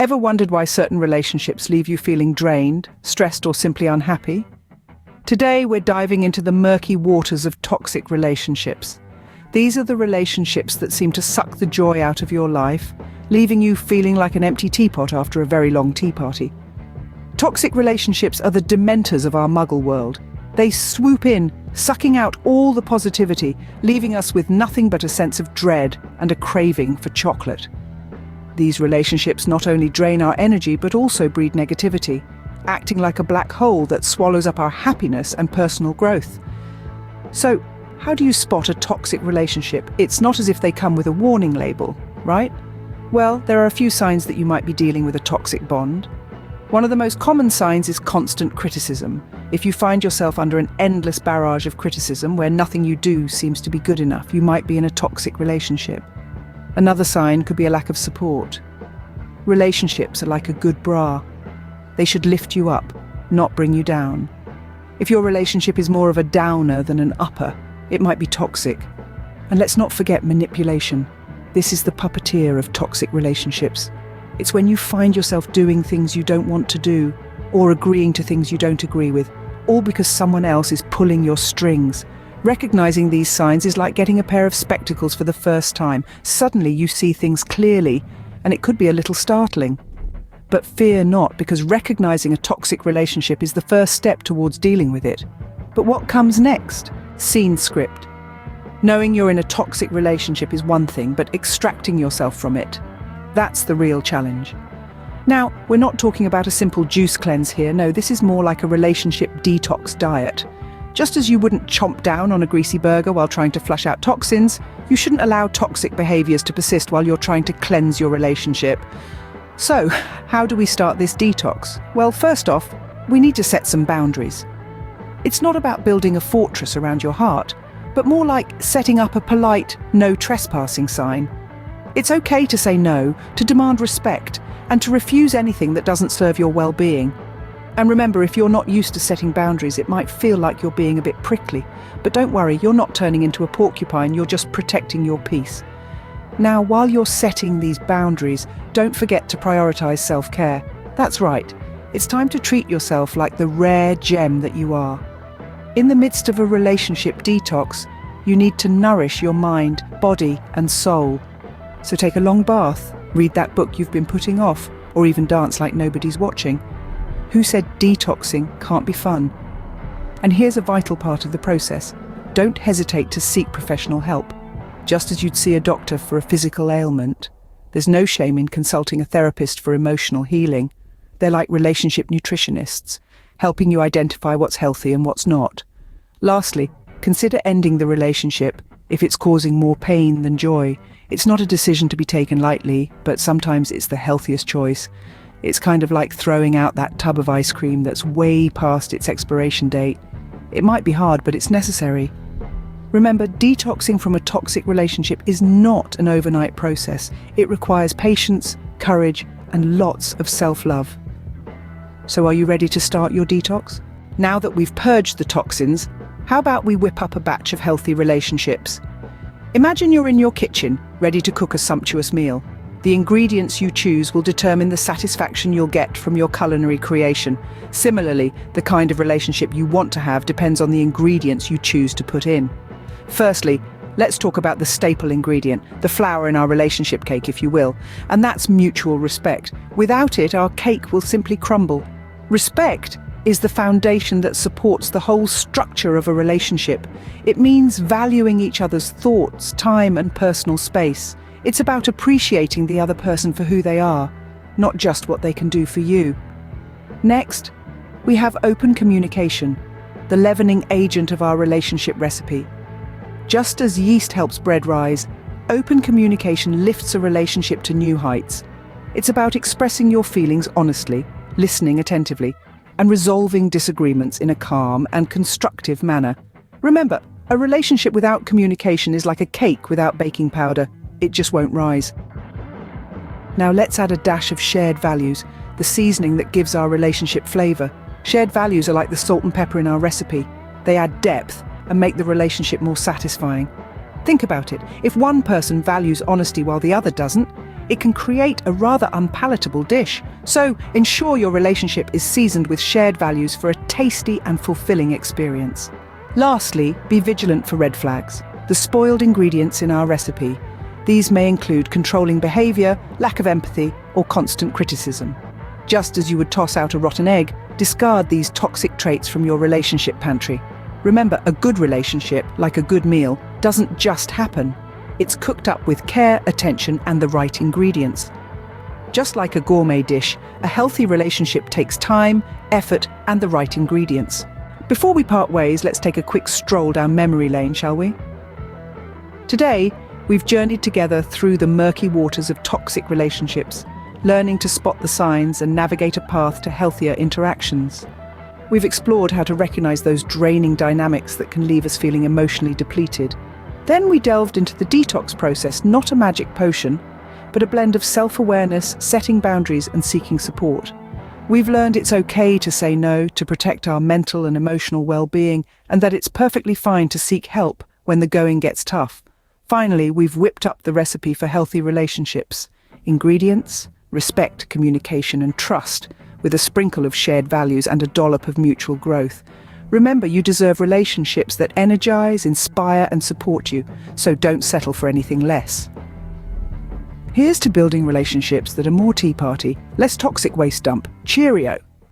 Ever wondered why certain relationships leave you feeling drained, stressed, or simply unhappy? Today, we're diving into the murky waters of toxic relationships. These are the relationships that seem to suck the joy out of your life, leaving you feeling like an empty teapot after a very long tea party. Toxic relationships are the dementors of our muggle world. They swoop in, sucking out all the positivity, leaving us with nothing but a sense of dread and a craving for chocolate. These relationships not only drain our energy but also breed negativity, acting like a black hole that swallows up our happiness and personal growth. So, how do you spot a toxic relationship? It's not as if they come with a warning label, right? Well, there are a few signs that you might be dealing with a toxic bond. One of the most common signs is constant criticism. If you find yourself under an endless barrage of criticism where nothing you do seems to be good enough, you might be in a toxic relationship. Another sign could be a lack of support. Relationships are like a good bra. They should lift you up, not bring you down. If your relationship is more of a downer than an upper, it might be toxic. And let's not forget manipulation. This is the puppeteer of toxic relationships. It's when you find yourself doing things you don't want to do, or agreeing to things you don't agree with, all because someone else is pulling your strings. Recognizing these signs is like getting a pair of spectacles for the first time. Suddenly you see things clearly, and it could be a little startling. But fear not, because recognizing a toxic relationship is the first step towards dealing with it. But what comes next? Scene script. Knowing you're in a toxic relationship is one thing, but extracting yourself from it, that's the real challenge. Now, we're not talking about a simple juice cleanse here. No, this is more like a relationship detox diet. Just as you wouldn't chomp down on a greasy burger while trying to flush out toxins, you shouldn't allow toxic behaviors to persist while you're trying to cleanse your relationship. So, how do we start this detox? Well, first off, we need to set some boundaries. It's not about building a fortress around your heart, but more like setting up a polite no trespassing sign. It's okay to say no, to demand respect, and to refuse anything that doesn't serve your well-being. And remember, if you're not used to setting boundaries, it might feel like you're being a bit prickly. But don't worry, you're not turning into a porcupine, you're just protecting your peace. Now, while you're setting these boundaries, don't forget to prioritize self-care. That's right, it's time to treat yourself like the rare gem that you are. In the midst of a relationship detox, you need to nourish your mind, body, and soul. So take a long bath, read that book you've been putting off, or even dance like nobody's watching. Who said detoxing can't be fun? And here's a vital part of the process. Don't hesitate to seek professional help. Just as you'd see a doctor for a physical ailment, there's no shame in consulting a therapist for emotional healing. They're like relationship nutritionists, helping you identify what's healthy and what's not. Lastly, consider ending the relationship if it's causing more pain than joy. It's not a decision to be taken lightly, but sometimes it's the healthiest choice. It's kind of like throwing out that tub of ice cream that's way past its expiration date. It might be hard, but it's necessary. Remember, detoxing from a toxic relationship is not an overnight process. It requires patience, courage, and lots of self-love. So are you ready to start your detox? Now that we've purged the toxins, how about we whip up a batch of healthy relationships? Imagine you're in your kitchen, ready to cook a sumptuous meal. The ingredients you choose will determine the satisfaction you'll get from your culinary creation. Similarly, the kind of relationship you want to have depends on the ingredients you choose to put in. Firstly, let's talk about the staple ingredient, the flour in our relationship cake, if you will, and that's mutual respect. Without it, our cake will simply crumble. Respect is the foundation that supports the whole structure of a relationship. It means valuing each other's thoughts, time, and personal space. It's about appreciating the other person for who they are, not just what they can do for you. Next, we have open communication, the leavening agent of our relationship recipe. Just as yeast helps bread rise, open communication lifts a relationship to new heights. It's about expressing your feelings honestly, listening attentively, and resolving disagreements in a calm and constructive manner. Remember, a relationship without communication is like a cake without baking powder. It just won't rise. Now let's add a dash of shared values, the seasoning that gives our relationship flavor. Shared values are like the salt and pepper in our recipe. They add depth and make the relationship more satisfying. Think about it. If one person values honesty while the other doesn't, it can create a rather unpalatable dish. So ensure your relationship is seasoned with shared values for a tasty and fulfilling experience. Lastly, be vigilant for red flags, the spoiled ingredients in our recipe. These may include controlling behavior, lack of empathy, or constant criticism. Just as you would toss out a rotten egg, discard these toxic traits from your relationship pantry. Remember, a good relationship, like a good meal, doesn't just happen. It's cooked up with care, attention, and the right ingredients. Just like a gourmet dish, a healthy relationship takes time, effort, and the right ingredients. Before we part ways, let's take a quick stroll down memory lane, shall we? Today, we've journeyed together through the murky waters of toxic relationships, learning to spot the signs and navigate a path to healthier interactions. We've explored how to recognize those draining dynamics that can leave us feeling emotionally depleted. Then we delved into the detox process, not a magic potion, but a blend of self-awareness, setting boundaries, and seeking support. We've learned it's okay to say no, to protect our mental and emotional well-being, and that it's perfectly fine to seek help when the going gets tough. Finally, we've whipped up the recipe for healthy relationships. Ingredients: respect, communication, and trust, with a sprinkle of shared values and a dollop of mutual growth. Remember, you deserve relationships that energize, inspire, and support you, so don't settle for anything less. Here's to building relationships that are more tea party, less toxic waste dump. Cheerio!